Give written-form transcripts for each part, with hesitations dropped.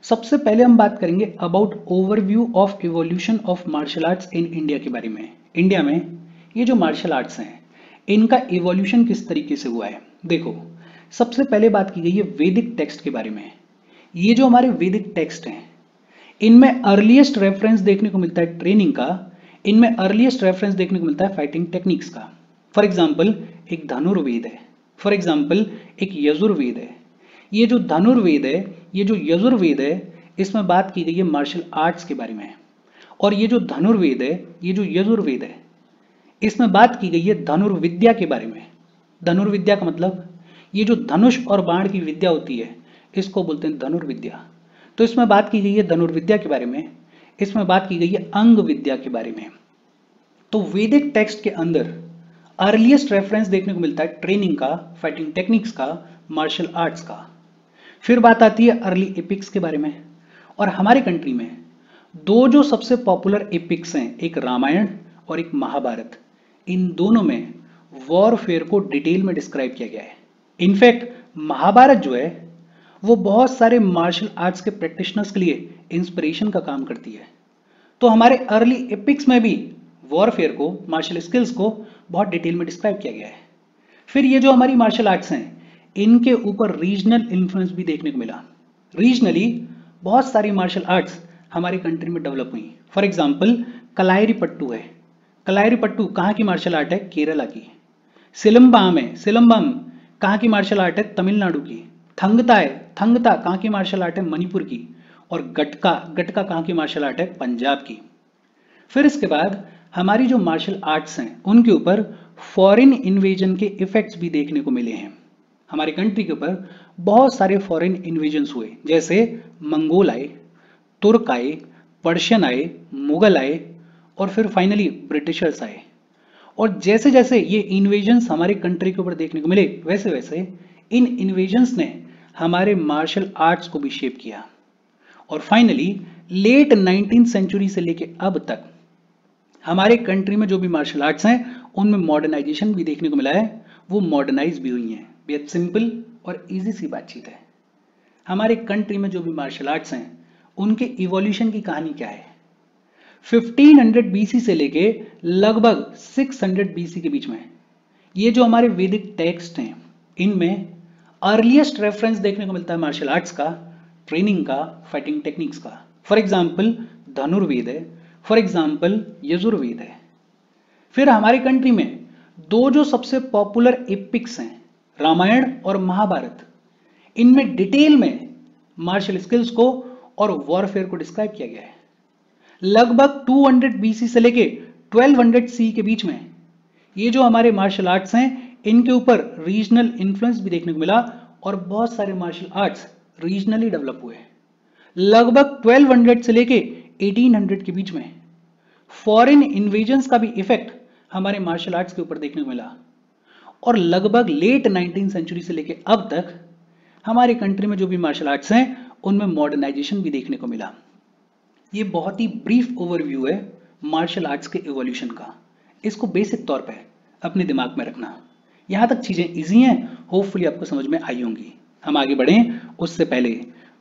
सबसे पहले हम बात करेंगे about overview of evolution of martial arts in India के बारे में। इंडिया में ये जो मार्शल आर्ट्स हैं इनका इवोल्यूशन किस तरीके से हुआ है। देखो, सबसे पहले बात की गई है वैदिक टेक्स्ट के बारे में। ये जो हमारे वैदिक टेक्स्ट हैं इनमें अर्लीस्ट रेफरेंस देखने को मिलता है ट्रेनिंग का, इनमें अर्लीस्ट रेफरेंस देखने को मिलता है फाइटिंग टेक्निक्स का। फॉर एग्जाम्पल एक धनुर्वेद है, फॉर एग्जाम्पल एक यजुर्वेद है। ये जो धनुर्वेद है, ये जो यजुर्वेद है, इसमें बात की गई है मार्शल आर्ट्स के बारे में। और ये जो धनुर्वेद है, ये जो यजुर्वेद है, इसमें बात की गई है धनुर्विद्या के बारे में। धनुर्विद्या का मतलब ये जो धनुष और बाण की विद्या होती है इसको बोलते हैं धनुर्विद्या। तो इसमें बात की गई है धनुर्विद्या के बारे में, इसमें बात की गई है अंग विद्या के बारे में। तो वैदिक टेक्स्ट के अंदर अर्लीस्ट रेफरेंस देखने को मिलता है ट्रेनिंग का, फाइटिंग टेक्निक्स का, मार्शल आर्ट्स का। फिर बात आती है अर्ली एपिक्स के बारे में। और हमारे कंट्री में दो जो सबसे पॉपुलर एपिक्स हैं, एक रामायण और एक महाभारत, इन दोनों में वॉरफेयर को डिटेल में डिस्क्राइब किया गया है। इनफैक्ट महाभारत जो है वो बहुत सारे मार्शल आर्ट्स के प्रैक्टिशनर्स के लिए इंस्पिरेशन का काम करती है। तो हमारे अर्ली एपिक्स में भी वॉरफेयर को, मार्शल स्किल्स को बहुत डिटेल में डिस्क्राइब किया गया है। फिर ये जो हमारी मार्शल आर्ट्स हैं इनके ऊपर रीजनल इन्फ्लुएंस भी देखने को मिला। रीजनली बहुत सारी मार्शल आर्ट्स हमारे कंट्री में डेवलप हुई। फॉर एग्जाम्पल कलायरीपट्टू है। कलायरीपट्टू कहाँ की मार्शल आर्ट है? केरला की। सिलम्बाम है, सिलम्बम कहाँ की मार्शल आर्ट है? तमिलनाडु की। थंगता है, थंगता कहाँ की मार्शल आर्ट है? मणिपुर की। और गटका, गटका कहाँ की मार्शल आर्ट है? पंजाब की। फिर इसके बाद हमारी जो मार्शल आर्ट्स हैं उनके ऊपर फॉरेन इन्वेजन के इफेक्ट्स भी देखने को मिले हैं। हमारी कंट्री के ऊपर बहुत सारे फॉरेन इन्वेजन्स हुए, जैसे मंगोल आए, तुर्क आए, पर्शियन आए, मुगल आए और फिर फाइनली ब्रिटिशर्स आए। और जैसे जैसे ये इन्वेजन्स हमारे कंट्री के ऊपर देखने को मिले वैसे वैसे इन इन्वेजन्स ने हमारे मार्शल आर्ट्स को भी शेप किया। और फाइनली लेट 19th सेंचुरी से लेके अब तक हमारे कंट्री में जो भी मार्शल आर्ट्स हैं उनमें मॉडर्नाइजेशन भी देखने को मिला है, वो मॉडर्नाइज भी हुई हैं। बेहद सिंपल और इजी सी बातचीत है। हमारे कंट्री में जो भी मार्शल आर्ट्स हैं उनके इवोल्यूशन की कहानी क्या है? 1500 बीसी से लेके लगभग 600 बीसी के बीच में ये जो हमारे वैदिक टेक्स्ट हैं इनमें अर्लीस्ट रेफरेंस देखने को मिलता है मार्शल आर्ट्स का, ट्रेनिंग का, फाइटिंग टेक्निक्स का। फॉर एग्जाम्पल धनुर्वेद है, फॉर एग्जाम्पल यजुर्वेद है। फिर हमारे कंट्री में दो जो सबसे पॉपुलर एपिक्स हैं रामायण और महाभारत, इनमें डिटेल में मार्शल स्किल्स को और वॉरफेयर को डिस्क्राइब किया गया है। लगभग 200 बीसी से लेके 1200 सी के बीच में ये जो हमारे मार्शल आर्ट्स हैं इनके ऊपर रीजनल इन्फ्लुएंस भी देखने को मिला और बहुत सारे मार्शल आर्ट्स रीजनली डेवलप हुए। लगभग 1200 से लेके 1800 के बीच में फॉरेन इन्वेजन्स का भी इफेक्ट हमारे मार्शल आर्ट्स के ऊपर देखने को मिला। और लगभग लेट 19th सेंचुरी से लेके अब तक हमारे कंट्री में जो भी मार्शल आर्ट्स हैं उनमें मॉडर्नाइजेशन भी देखने को मिला। ये बहुत ही ब्रीफ ओवरव्यू है मार्शल आर्ट्स के इवोल्यूशन का। इसको बेसिक तौर पे अपने दिमाग में रखना। यहाँ तक चीजें इजी हैं, होपफुली आपको समझ में आई होंगी। हम आगे बढ़ें उससे पहले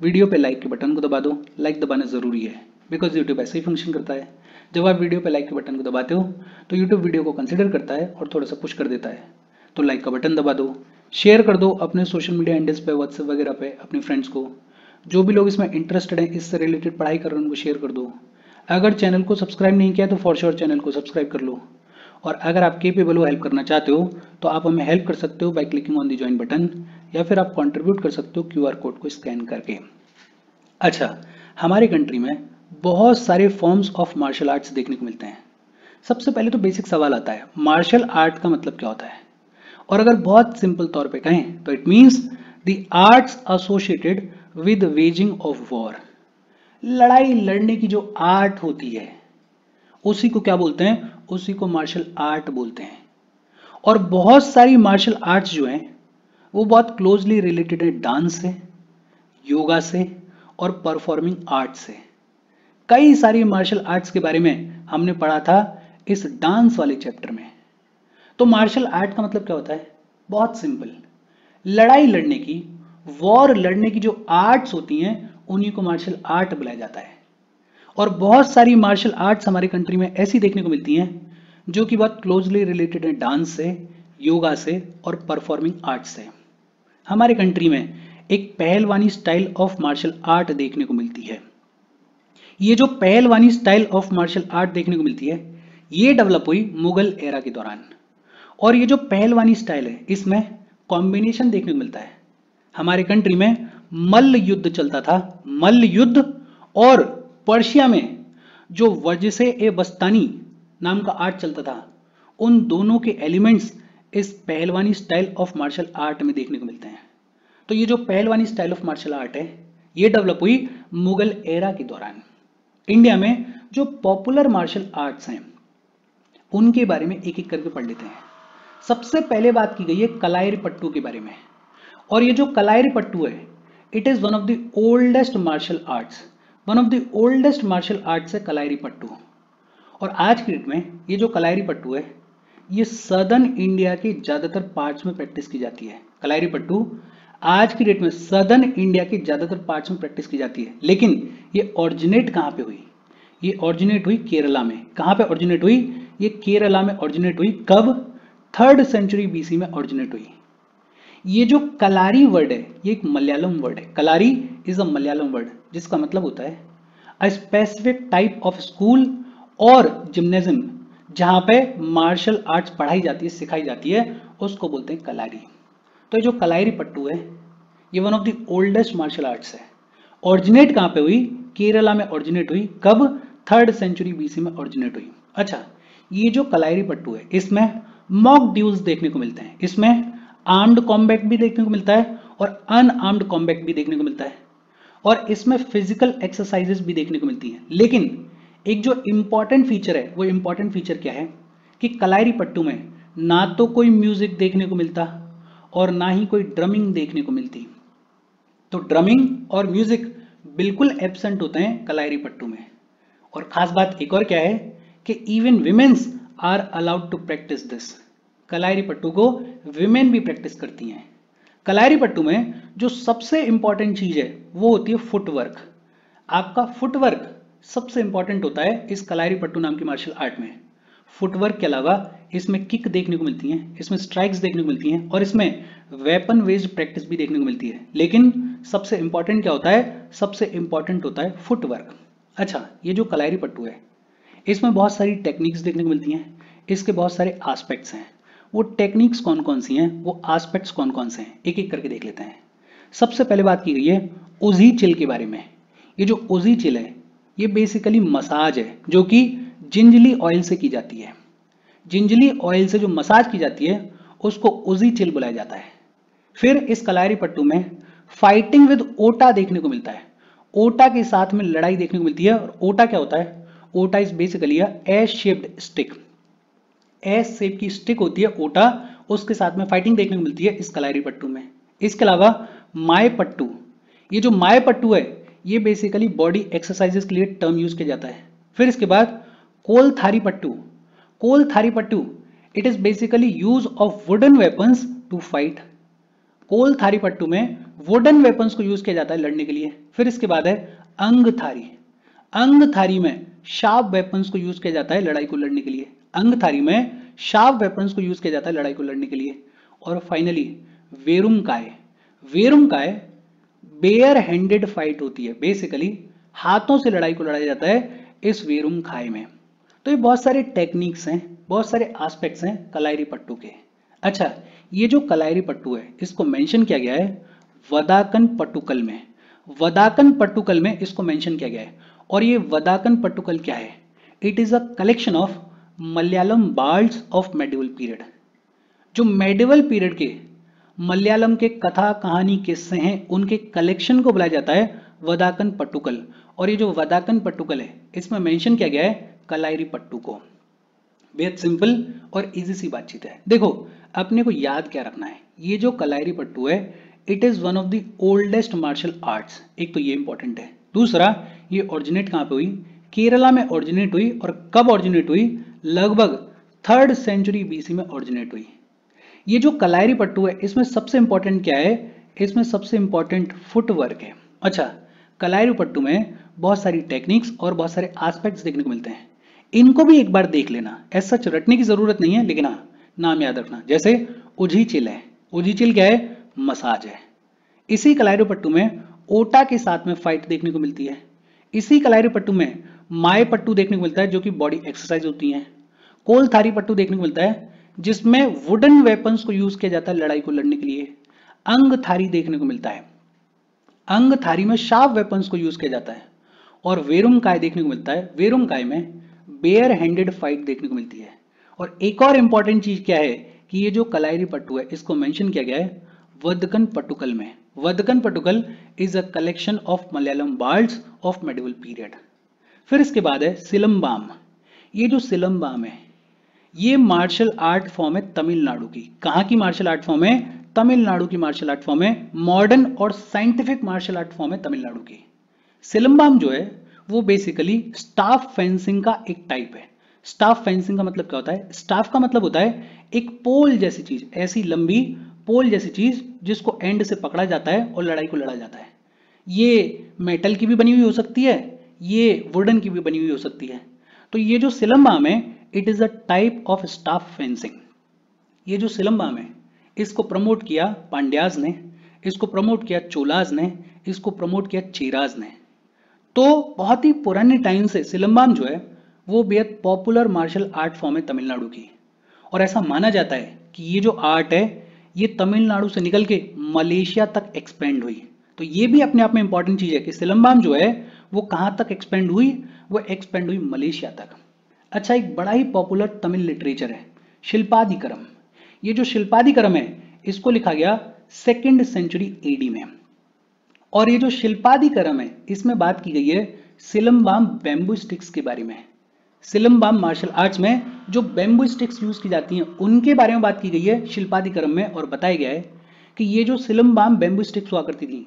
वीडियो पे लाइक के बटन को दबा दो। लाइक दबाना जरूरी है बिकॉज यूट्यूब ऐसे ही फंक्शन करता है। जब आप वीडियो पे लाइक के बटन को दबाते हो तो यूट्यूब वीडियो को कंसिडर करता है और थोड़ा सा पुश कर देता है। तो लाइक का बटन दबा दो, शेयर कर दो अपने सोशल मीडिया हैंडल्स पे, व्हाट्सएप वगैरह पे अपने फ्रेंड्स को। जो भी लोग इसमें इंटरेस्टेड हैं, इससे रिलेटेड पढ़ाई कर रहे हैं, उनको शेयर कर दो। अगर चैनल को सब्सक्राइब नहीं किया तो फॉर श्योर चैनल को सब्सक्राइब कर लो। और अगर आप केपेबल हो हेल्प करना चाहते हो तो आप हमें हेल्प कर सकते हो by clicking on the join button, या फिर आप कंट्रीब्यूट कर सकते हो QR कोड को स्कैन करके। अच्छा, हमारे कंट्री में बहुत सारे फॉर्म्स ऑफ मार्शल आर्ट्स देखने को मिलते हैं। सबसे पहले तो बेसिक सवाल आता है, मार्शल आर्ट का मतलब क्या होता है? और अगर बहुत सिंपल तौर पे कहें तो it means the arts associated with waging of war. लड़ाई लड़ने की जो आर्ट होती है उसी को क्या बोलते हैं? उसी को मार्शल आर्ट बोलते हैं। और बहुत सारी मार्शल आर्ट्स जो हैं वो बहुत क्लोजली रिलेटेड है डांस से, योगा से और परफॉर्मिंग आर्ट से। कई सारी मार्शल आर्ट्स के बारे में हमने पढ़ा था इस डांस वाले चैप्टर में। तो मार्शल आर्ट का मतलब क्या होता है? बहुत सिंपल, लड़ाई लड़ने की, वॉर लड़ने की जो आर्ट्स होती हैं उन्हीं को मार्शल आर्ट बुलाया जाता है। और बहुत सारी मार्शल आर्ट्स हमारे कंट्री में ऐसी देखने को मिलती हैं जो कि बहुत क्लोजली रिलेटेड है डांस से, योगा से और परफॉर्मिंग आर्ट से। हमारे कंट्री में एक पहलवानी स्टाइल ऑफ मार्शल आर्ट देखने को मिलती है। ये जो पहलवानी स्टाइल ऑफ मार्शल आर्ट देखने को मिलती है, ये डेवलप हुई मुगल एरा के दौरान। और ये जो पहलवानी स्टाइल है, इसमें कॉम्बिनेशन देखने को मिलता है। हमारे कंट्री में मल्ल युद्ध चलता था, मल्ल युद्ध, और पर्शिया में जो वजसे ए बस्तानी नाम का आर्ट चलता था, उन दोनों के एलिमेंट्स इस पहलवानी स्टाइल ऑफ मार्शल आर्ट में देखने को मिलते हैं। तो ये जो पहलवानी स्टाइल ऑफ मार्शल आर्ट है, ये डेवलप हुई मुगल एरा के दौरान। इंडिया में जो पॉपुलर मार्शल आर्ट्स हैं, उनके बारे में एक एक करके पढ़ लेते हैं। सबसे पहले बात की गई है कलायरिपट्टू के बारे में। और ये जो कलायरिपट्टू है, it is one of the oldest martial arts, one of the oldest martial arts है कलायरिपट्टू। और आज की डेट में ये जो कलायरिपट्टू है, ये सदर्न इंडिया के ज्यादातर पार्ट्स में प्रैक्टिस की जाती है। कलायरिपट्टू आज की डेट में सदर्न इंडिया के ज्यादातर पार्ट्स में प्रैक्टिस की जाती है। लेकिन ये ऑरिजिनेट कहाँ पे हुई? ये ऑरिजिनेट हुई केरला में। कहाँ पे ऑरिजिनेट हुई? ये केरला में ऑरिजिनेट हुई। कब? 3rd सेंचुरी बीसी में ऑरिजिनेट हुई। ये जो कलारी वर्ड है, ये एक मलयालम वर्ड है। कलारी इज अ मलयालम वर्ड जिसका मतलब होता है a specific type of school और जिम्नेजियम जहां पे मार्शल आर्ट्स पढ़ाई जाती है, सिखाई जाती है, उसको बोलते हैं कलारी। तो ये जो कलायरिपट्टू है, ये one of the oldest martial arts है। ऑरिजिनेट कहां पे हुई? केरला में ऑरिजिनेट हुई। कब? 3rd सेंचुरी बीसी में ऑरिजिनेट हुई। अच्छा, ये जो कलायरिपट्टू है, इसमें मॉक ड्यूल्स देखने को मिलते हैं। इसमें आर्म्ड कॉम्बैट भी देखने को मिलता है और अनआर्म्ड कॉम्बैट भी देखने को मिलता है। और इसमें फिजिकल एक्सरसाइजेस भी देखने को मिलती हैं। लेकिन एक जो इंपॉर्टेंट फीचर है, वो इंपॉर्टेंट फीचर क्या है कि कलायरिपट्टू में ना तो कोई म्यूजिक देखने को मिलता और ना ही कोई ड्रमिंग देखने को मिलती। तो ड्रमिंग और म्यूजिक बिल्कुल एब्सेंट होते हैं कलायरिपट्टू में। और खास बात एक और क्या है कि even womens are allowed to practice this. Kalaripayattu को विमेन भी प्रैक्टिस करती हैं। कलायरिपट्टू में जो सबसे इंपॉर्टेंट चीज है वो होती है फुटवर्क। आपका फुटवर्क सबसे इंपॉर्टेंट होता है इस कलायरिपट्टू नाम की मार्शल आर्ट में। फुटवर्क के अलावा इसमें किक देखने को मिलती हैं, इसमें स्ट्राइक्स देखने को मिलती हैं और इसमें वेपन बेस्ड प्रैक्टिस भी देखने को मिलती है। लेकिन सबसे इंपॉर्टेंट क्या होता है? सबसे इंपॉर्टेंट होता है फुटवर्क। अच्छा, ये जो कलायरिपट्टू है, इसमें बहुत सारी टेक्निक्स देखने को मिलती हैं, इसके बहुत सारे एस्पेक्ट्स हैं। वो टेक्निक्स कौन कौन सी हैं, वो एस्पेक्ट्स कौन कौन से हैं, एक एक करके देख लेते हैं। सबसे पहले बात की गई है ओजी चिल के बारे में। ये जो ओजी चिल है, ये बेसिकली मसाज है जो कि जिंजली ऑयल से की जाती है। जिंजली ऑयल से जो मसाज की जाती है उसको ओजी चिल बुलाया जाता है। फिर इस कलायरिपट्टू में फाइटिंग विद ओटा देखने को मिलता है। ओटा के साथ में लड़ाई देखने को मिलती है। और ओटा क्या होता है? ओटा is basically a S shaped stick. S shape की स्टिक होती है ओटा, उसके साथ में फाइटिंग देखने को मिलती है इस कलायरिपट्टू में। इसके अलावा मायपट्टू, ये जो मायपट्टू है, ये बेसिकली बॉडी एक्सरसाइजेस के लिए टर्म यूज किया जाता है। फिर इसके बाद कोलथारीपट्टू। कोलथारीपट्टू, it is basically use of wooden weapons to fight. कोलथारीपट्टू में वुडन वेपन्स को यूज किया जाता है लड़ने के लिए। फिर इसके बाद है अंगथारी। अंगथारी में शार्प वेपन्स को यूज किया जाता है लड़ाई को लड़ने के लिए। अंगथारी में शार्प वेपन्स को यूज किया जाता है लड़ाई को लड़ने के लिए। और फाइनली वेरुमकाय। वेरुमकाय बेयर हैंडेड फाइट होती है। बेसिकली हाथों से लड़ाई को लड़ाया जाता है इस वेरुमखाय में। तो ये बहुत सारे टेक्निक्स हैं, बहुत सारे एस्पेक्ट्स हैं कलायरिपट्टू के। अच्छा, ये जो कलायरिपट्टू है, इसको मेंशन किया गया है वदाकन पट्टुकल में। वदाकन पट्टुकल में इसको मेंशन किया गया है। और ये वदाकन पट्टुकल क्या है? It is a collection of Malayalam bards of medieval period. जो मेडिवल पीरियड के मलयालम के कथा कहानी किस्से हैं, उनके कलेक्शन को बुलाया जाता है वदाकन पट्टुकल। और ये जो वदाकन पट्टुकल है, इसमें मेंशन किया गया है कलायरिपट्टू को। बेहद सिंपल और इजी सी बातचीत है। देखो, अपने को याद क्या रखना है, ये जो कलायरिपट्टू है, it is one of the oldest martial arts. एक तो ये इंपॉर्टेंट है। दूसरा, ये ओरिजिनेट कहां पे हुई? केरला में ओरिजिनेट हुई। और कब ओरिजिनेट हुई? लगभग 3rd सेंचुरी बीसी में ओरिजिनेट हुई। ये जो कलायरिपट्टू है, इसमें सबसे इंपॉर्टेंट क्या है? इसमें सबसे इंपॉर्टेंट फुटवर्क है। अच्छा, कलारीपट्टू में बहुत सारी टेक्निक्स और बहुत सारे एस्पेक्ट्स देखने को मिलते हैं। इनको भी एक बार देख लेना, ऐसा सच रटने की जरूरत नहीं है, लेकिन हाँ नाम याद रखना। जैसे उजीचिल है, उजीचिल क्या है? मसाज है। इसी कलारीपट्टू में ओटा के साथ में फाइट देखने को मिलती है। इसी कलारीपट्टू में माय पट्टू देखने को मिलता है, जो कि बॉडी एक्सरसाइज होती है। कोलथारी पट्टू देखने को मिलता है, जिसमें वुडन वेपन्स को यूज किया जाता है लड़ाई को लड़ने के लिए। अंग थारी देखने को मिलता है, अंग थारी में शार्प वेपन्स को यूज किया जाता है। और वेरुम काय देखने को मिलता है, वेरुम काय में बेयर हैंडेड फाइट देखने को मिलती है। और एक और इंपॉर्टेंट चीज क्या है कि ये जो कलारीपट्टू है इसको मेंशन किया गया है वदकन पट्टुकल में। Vadakkan Pattukal is a collection of Malayalam bards of medieval period. फिर इसके बाद है सिलंबाम। ये जो सिलंबाम है ये मार्शल आर्ट फॉर्म है तमिलनाडु की। कहां की मार्शल आर्ट फॉर्म है? तमिलनाडु की मार्शल आर्ट फॉर्म है। मॉडर्न और साइंटिफिक मार्शल आर्ट फॉर्म है तमिलनाडु की। सिलंबाम जो है वो बेसिकली स्टाफ फेंसिंग का एक टाइप है। स्टाफ फेंसिंग का मतलब क्या होता है? स्टाफ का मतलब होता है एक पोल जैसी चीज, ऐसी लंबी पोल जैसी चीज जिसको एंड से पकड़ा जाता है और लड़ाई को लड़ा जाता है। ये मेटल की भी बनी हुई हो सकती है, ये वुडन की भी बनी हुई हो सकती है। तो ये जो सिलंबाम है it is a type of staff fencing. ये जो सिलंबाम है इसको प्रमोट किया पांड्याज ने, इसको प्रमोट किया चोलाज ने, इसको प्रमोट किया चेराज ने। तो बहुत ही पुराने टाइम से सिलंबाम जो है वो बेहद पॉपुलर मार्शल आर्ट फॉर्म है तमिलनाडु की। और ऐसा माना जाता है कि ये जो आर्ट है ये तमिलनाडु से निकल के मलेशिया तक एक्सपेंड हुई। तो ये भी अपने आप में इंपॉर्टेंट चीज है कि सिलंबाम जो है वो कहां तक एक्सपेंड हुई? वो एक्सपेंड हुई मलेशिया तक। अच्छा, एक बड़ा ही पॉपुलर तमिल लिटरेचर है शिल्पादिकरम। ये जो शिल्पादिकरम है इसको लिखा गया 2nd सेंचुरी एडी में। और ये जो शिल्पादिकरम है इसमें बात की गई है सिलंबाम बैम्बू स्टिक्स के बारे में। सिलंबाम मार्शल आर्ट्स में जो बैम्बू स्टिक्स यूज की जाती हैं उनके बारे में बात की गई है शिल्पादिकरम में। और बताया गया है कि ये जो सिलंबाम बैम्बू स्टिक्स हुआ करती थी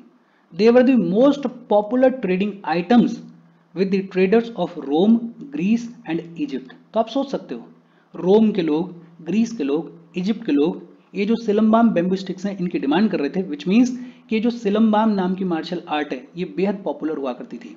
they were the most popular trading items with the traders of Rome, Greece and Egypt. तो आप सोच सकते हो रोम के लोग, ग्रीस के लोग, इजिप्ट के लोग ये जो सिलंबाम बैम्बू स्टिक्स हैं इनकी डिमांड कर रहे थे, विच मीन्स कि जो सिलंबाम नाम की मार्शल आर्ट है ये बेहद पॉपुलर हुआ करती थी।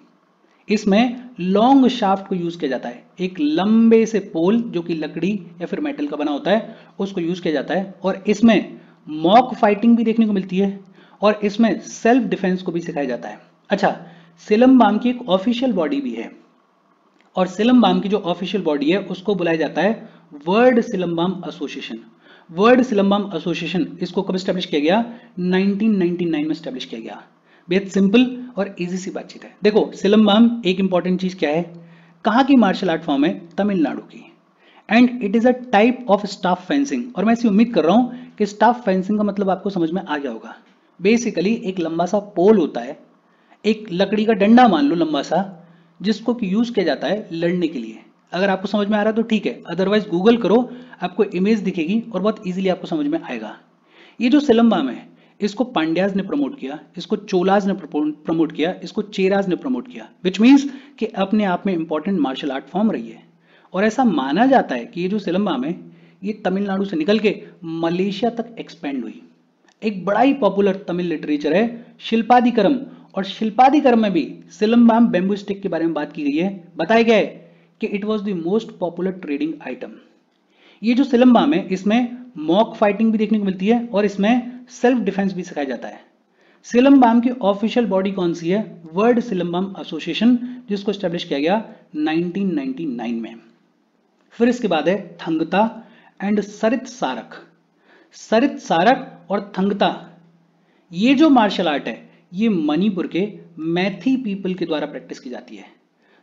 इसमें लॉन्ग शाफ्ट को यूज किया जाता है, एक लंबे से पोल जो कि लकड़ी या फिर मेटल का बना होता है उसको यूज किया जाता है। और इसमें मॉक फाइटिंग भी देखने को मिलती है और इसमें सेल्फ डिफेंस को भी सिखाया जाता है। अच्छा, सिलंबाम की एक ऑफिशियल बॉडी भी है और सिलंबाम की जो ऑफिशियल बॉडी है उसको बुलाया जाता है वर्ल्ड सिलंबाम एसोसिएशन। वर्ल्ड सिलंबाम एसोसिएशन इसको कब स्टैब्लिश किया गया? 1999 में स्टैब्लिश किया गया। बेहद सिंपल और इजी सी बातचीत है। देखो सिलंबाम एक इंपॉर्टेंट चीज क्या है, कहाँ की मार्शल आर्ट फॉर्म है? तमिलनाडु की। And it is a type of staff fencing. और मैं ऐसी उम्मीद कर रहा हूं कि स्टाफ फेंसिंग का मतलब आपको समझ में आ गया होगा। बेसिकली एक लंबा सा पोल होता है, एक लकड़ी का डंडा मान लो लंबा सा, जिसको कि यूज किया जाता है लड़ने के लिए। अगर आपको समझ में आ रहा है तो ठीक है, अदरवाइज गूगल करो, आपको इमेज दिखेगी और बहुत इजीली आपको समझ में आएगा। ये जो सिलंबाम है इसको पांड्याज ने प्रमोट किया, इसको चोलाज ने प्रमोट किया, इसको चेराज ने प्रमोट किया, विच मीन्स कि अपने आप में इंपॉर्टेंट मार्शल आर्ट फॉर्म रही है। और ऐसा माना जाता है कि ये जो सिलंबाम है ये तमिलनाडु से निकल के मलेशिया तक एक्सपेंड हुई। एक बड़ा ही पॉपुलर तमिल लिटरेचर है शिल्पादिकरम, और शिल्पादिकरम में भी सिलंबाम बैम्बू स्टिक के बारे में बात की गई है। बताया गया है कि it was the most popular trading item. ये जो सिलंबाम है इसमें मॉक फाइटिंग भी देखने को मिलती है और इसमें सेल्फ डिफेंस भी सिखाया जाता है। सिलंबाम की ऑफिशियल बॉडी कौन सी है? वर्ल्ड सिलंबाम एसोसिएशन, जिसको स्टैब्लिश किया गया 1999 में। फिर इसके बाद है थंगता एंड सरित सारक। सरित सारक और थंगता ये जो मार्शल आर्ट है ये मणिपुर के मैथी पीपल के द्वारा प्रैक्टिस की जाती है।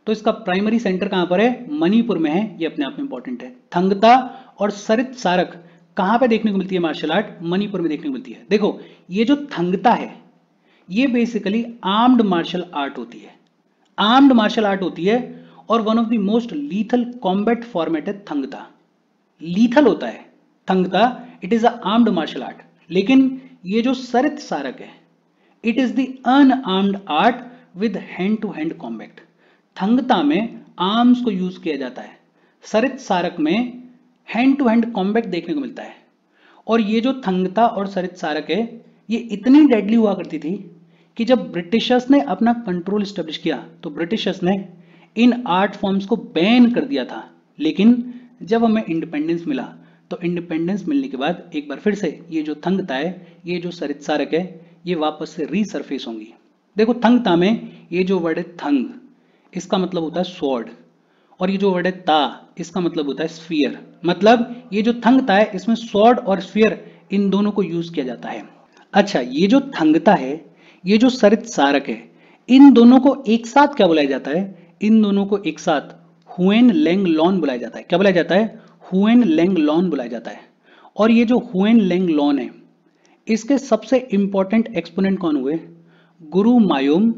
तो इसका प्राइमरी सेंटर कहां पर है? मणिपुर में है। ये अपने आप में इंपॉर्टेंट है। थंगता और सरित सारक कहां पे देखने को मिलती है मार्शल आर्ट? मणिपुर में देखने को मिलती है। देखो ये जो थंगता है ये बेसिकली आर्म्ड मार्शल आर्ट होती है, आर्म्ड मार्शल आर्ट होती है और one of the most lethal combat format है थंगता। लीथल होता है Thangta, it is a armed martial art. लेकिन ये जो सरित सारक है it is the unarmed art with hand to hand combat. Thangta में आर्म्स को यूज किया जाता है, सरित सारक में हैंड टू हैंड कॉम्बैट देखने को मिलता है। और ये जो थंगता और सरित सारक है ये इतनी डेडली हुआ करती थी कि जब ब्रिटिशर्स ने अपना कंट्रोल स्टेब्लिश किया तो ब्रिटिशर्स ने इन आर्ट फॉर्म्स को बैन कर दिया था, लेकिन जब हमें इंडिपेंडेंस मिला तो इंडिपेंडेंस मिलने के बाद एक बार फिर से ये जो थंगता है, ये जो सरित्सारक है, ये वापस से रीसरफेस होंगी। देखो थंगता में ये जो वर्ड है थंग, इसका मतलब होता है स्वॉर्ड, और ये जो वर्ड है ता, इसका मतलब होता है स्फीयर। मतलब ये जो थंगता है इसमें स्वॉर्ड और स्फीयर इन दोनों को यूज किया जाता है। अच्छा, ये जो थंगता है, ये जो सरित्सारक है, इन दोनों को एक साथ क्या बुलाया जाता है? इन दोनों को एक साथ हुएन लैंग लॉन बुलाया जाता है। क्या बुलाया जाता है? हुएन लैंग लॉन बुलाया जाता है। और ये जो हुएन लैंग लॉन है, इसके सबसे इंपॉर्टेंट एक्सपोनेंट कौन हुए? गुरु मायूम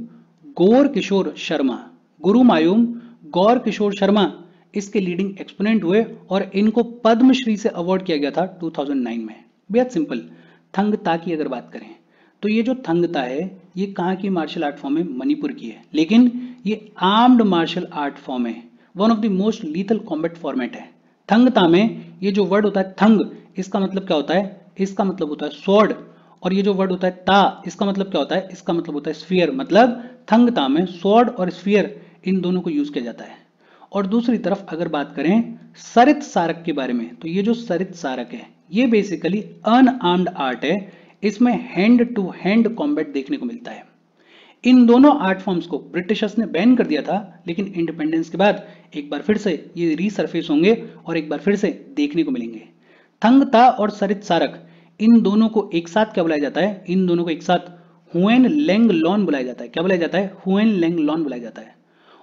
गौर किशोर शर्मा। गुरु मायूम गौर किशोर शर्मा इसके लीडिंग एक्सपोनेंट हुए और इनको पद्मश्री से अवार्ड किया गया था 2009 में। बेहद सिंपल। थंगता की अगर बात करें तो ये जो थंगता है, ये कहाँ की मार्शल आर्ट फॉर्म है? मणिपुर की है, लेकिन ये आर्म्ड मार्शल आर्ट फॉर्म है। One of the most lethal combat format है। थंगता में ये जो वर्ड होता है थंग, इसका मतलब क्या होता है? इसका मतलब होता है स्वॉर्ड। और ये जो वर्ड होता है ता, इसका मतलब क्या होता है? इसका मतलब होता है स्फीयर। मतलब थंगता में स्वॉर्ड और स्फीयर इन दोनों को यूज किया जाता है। और दूसरी तरफ अगर बात करें सरित सारक के बारे में, तो ये जो सरित सारक है, ये बेसिकली अनआर्म्ड आर्ट है। इसमें हैंड टू हैंड कॉम्बैट देखने को मिलता है। इन दोनों आर्ट फॉर्म्स को ब्रिटिशर्स ने बैन कर दिया था, लेकिन इंडिपेंडेंस के बाद एक बार फिर से ये रीसरफेस होंगे और एक बार फिर से देखने को मिलेंगे। थंगता और सरित सारक, इन दोनों को एक साथ क्या बुलाया जाता है? इन दोनों को एक साथ हुएन लैंग लॉन बुलाया जाता है। क्या बुलाया जाता है? हुएन लैंग लॉन बुलाया जाता है।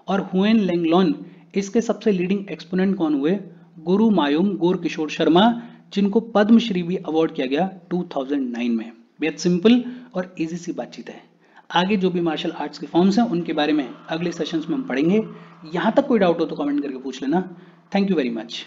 और हुएन लैंग लॉन इसके सबसे लीडिंग एक्सपोनेंट कौन हुए? गुरु मायूम गौर किशोर शर्मा, जिनको पद्मश्री भी अवार्ड किया गया 2009 में। बेहद सिंपल और इजी सी बातचीत है। आगे जो भी मार्शल आर्ट्स के फॉर्म्स हैं उनके बारे में अगले सेशंस में हम पढ़ेंगे। यहां तक कोई डाउट हो तो कमेंट करके पूछ लेना। Thank you very much.